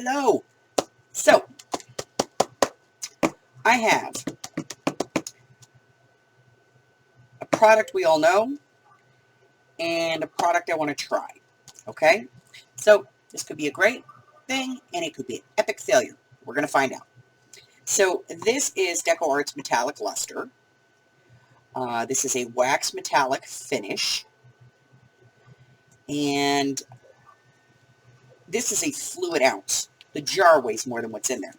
Hello. So, I have a product we all know and a product I want to try. Okay? So, this could be a great thing and it could be an epic failure. We're going to find out. So, this is Deco Art's Metallic Luster. This is a wax metallic finish. And this is a fluid ounce. The jar weighs more than what's in there.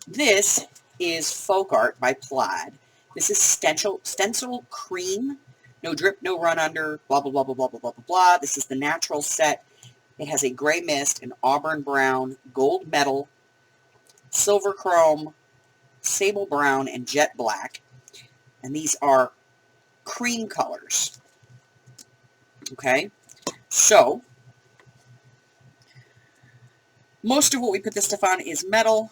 This is Folk Art by Plaid. This is stencil cream. No drip, no run under, blah, blah, blah, blah, blah, blah, blah, blah, blah. This is the natural set. It has a gray mist, an auburn brown, gold metal, silver chrome, sable brown, and jet black. And these are cream colors. Okay? So, most of what we put this stuff on is metal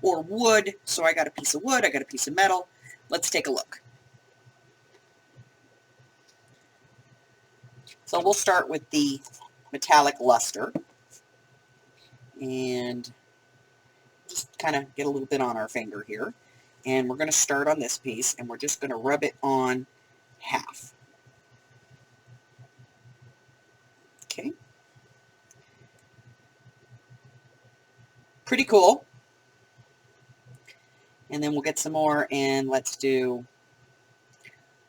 or wood. So I got a piece of wood, I got a piece of metal. Let's take a look. So we'll start with the metallic luster. And just kind of get a little bit on our finger here. And we're going to start on this piece, and we're just going to rub it on half. Okay. Pretty cool. And then we'll get some more, and let's do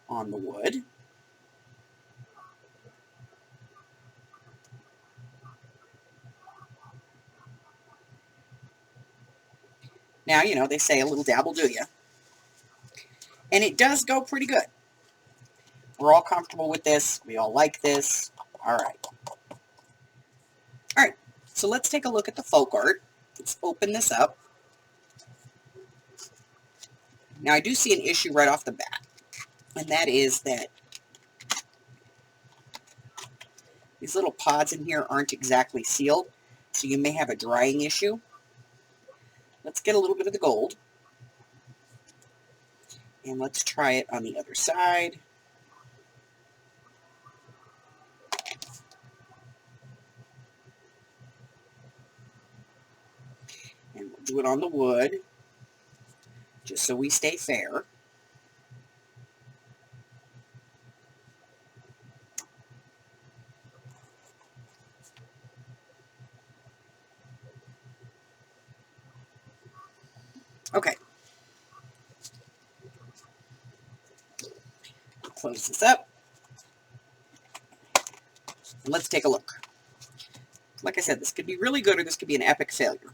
on the wood. Now, you know, they say a little dab will do ya. And it does go pretty good. We're all comfortable with this. We all like this. All right. All right. So let's take a look at the Folk Art. Let's open this up. Now, I do see an issue right off the bat. And that is that these little pods in here aren't exactly sealed. So you may have a drying issue. Let's get a little bit of the gold. And let's try it on the other side. And we'll do it on the wood, just so we stay fair. Okay. Close this up. And let's take a look. Like I said, this could be really good or this could be an epic failure.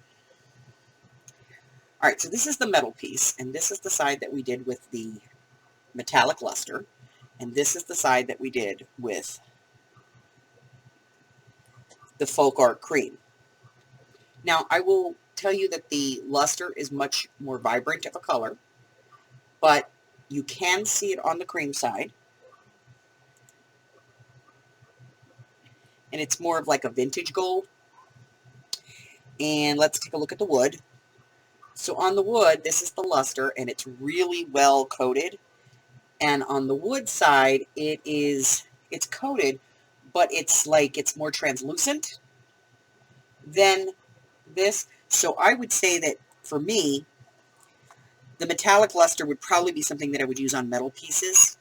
All right, so this is the metal piece, and this is the side that we did with the metallic luster, and this is the side that we did with the Folk Art cream. Now, I will tell you that the luster is much more vibrant of a color, but you can see it on the cream side. And it's more of like a vintage gold. And let's take a look at the wood. So on the wood, this is the luster, and it's really well coated. And on the wood side, it's coated, but it's more translucent than this. So I would say that for me, the metallic luster would probably be something that I would use on metal pieces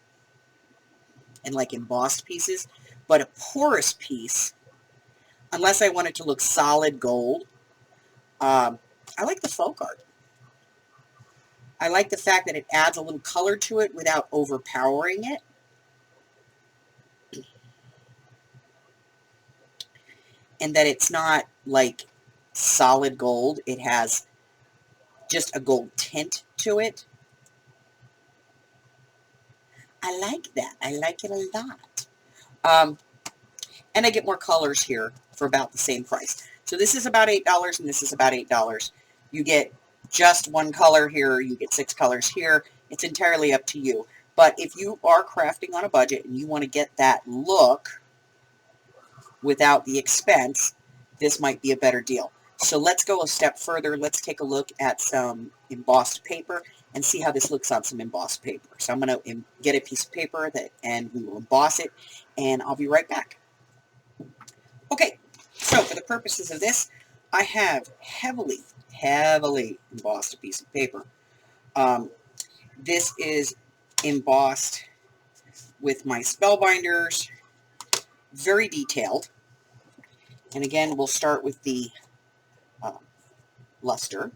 and like embossed pieces. But a porous piece, unless I want it to look solid gold, I like the Folk Art. I like the fact that it adds a little color to it without overpowering it. And that it's not like solid gold. It has just a gold tint to it. I like that. I like it a lot. And I get more colors here for about the same price. So this is about $8 and this is about $8. You get just one color here. You get 6 colors here. It's entirely up to you. But if you are crafting on a budget and you want to get that look without the expense, this might be a better deal. So let's go a step further. Let's take a look at some embossed paper and see how this looks on some embossed paper. So I'm going to get a piece of paper and we will emboss it, and I'll be right back. Okay, so for the purposes of this, I have heavily embossed a piece of paper. This is embossed with my spellbinders, very detailed. And again, we'll start with the luster.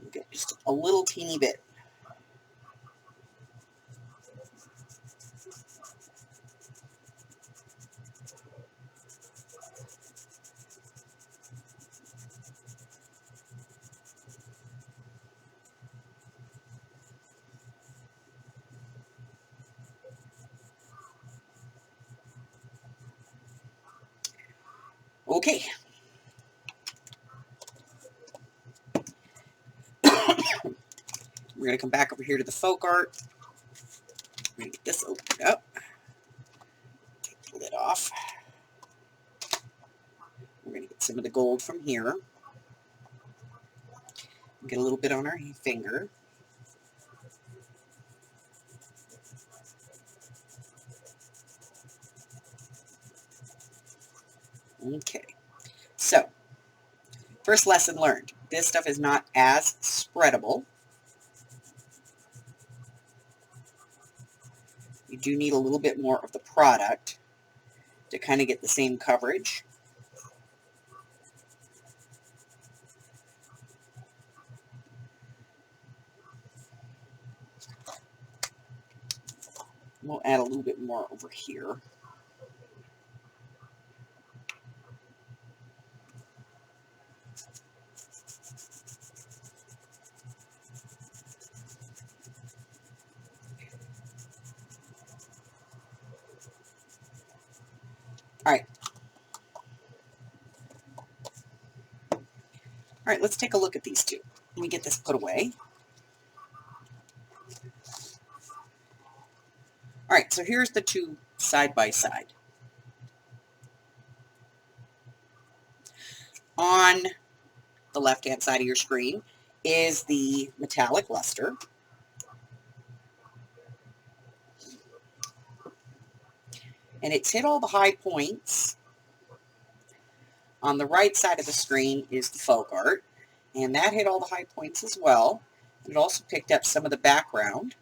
We'll get just a little teeny bit. Okay. We're going to come back over here to the folk art. We're going to get this opened up. Take the lid off. We're going to get some of the gold from here. Get a little bit on our finger. Okay. So, first lesson learned. This stuff is not as spreadable. You do need a little bit more of the product to kind of get the same coverage. We'll add a little bit more over here. All right. All right, let's take a look at these two. Let me get this put away. All right, so here's the two side by side. On the left-hand side of your screen is the metallic luster. And it's hit all the high points. On the right side of the screen is the folk art, and that hit all the high points as well. And it also picked up some of the background.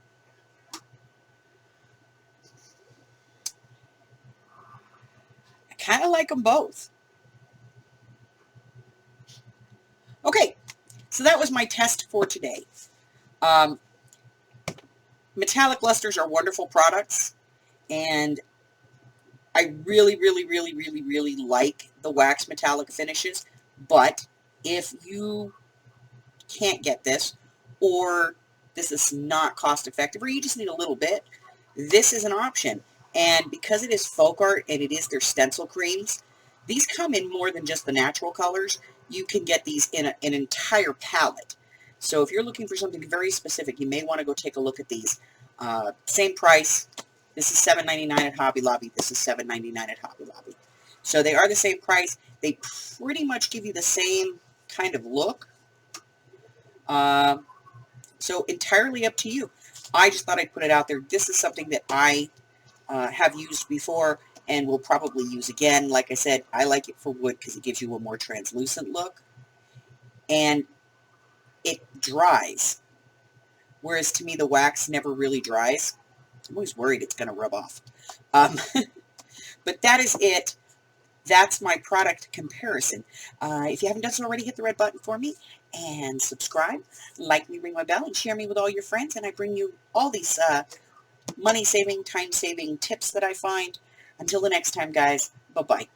I kind of like them both. Okay, so that was my test for today. Metallic lusters are wonderful products, and I really like the wax metallic finishes, but if you can't get this, or this is not cost effective, or you just need a little bit, this is an option. And because it is folk art and it is their stencil creams, these come in more than just the natural colors. You can get these in an entire palette. So if you're looking for something very specific, you may want to go take a look at these. Same price. This is $7.99 at Hobby Lobby. This is $7.99 at Hobby Lobby. So they are the same price. They pretty much give you the same kind of look. So entirely up to you. I just thought I'd put it out there. This is something that I have used before and will probably use again. Like I said, I like it for wood because it gives you a more translucent look. And it dries. Whereas to me, the wax never really dries. I'm always worried it's going to rub off. But that is it. That's my product comparison. If you haven't done so already, hit the red button for me and subscribe. Like me, ring my bell, and share me with all your friends. And I bring you all these money-saving, time-saving tips that I find. Until the next time, guys, bye-bye.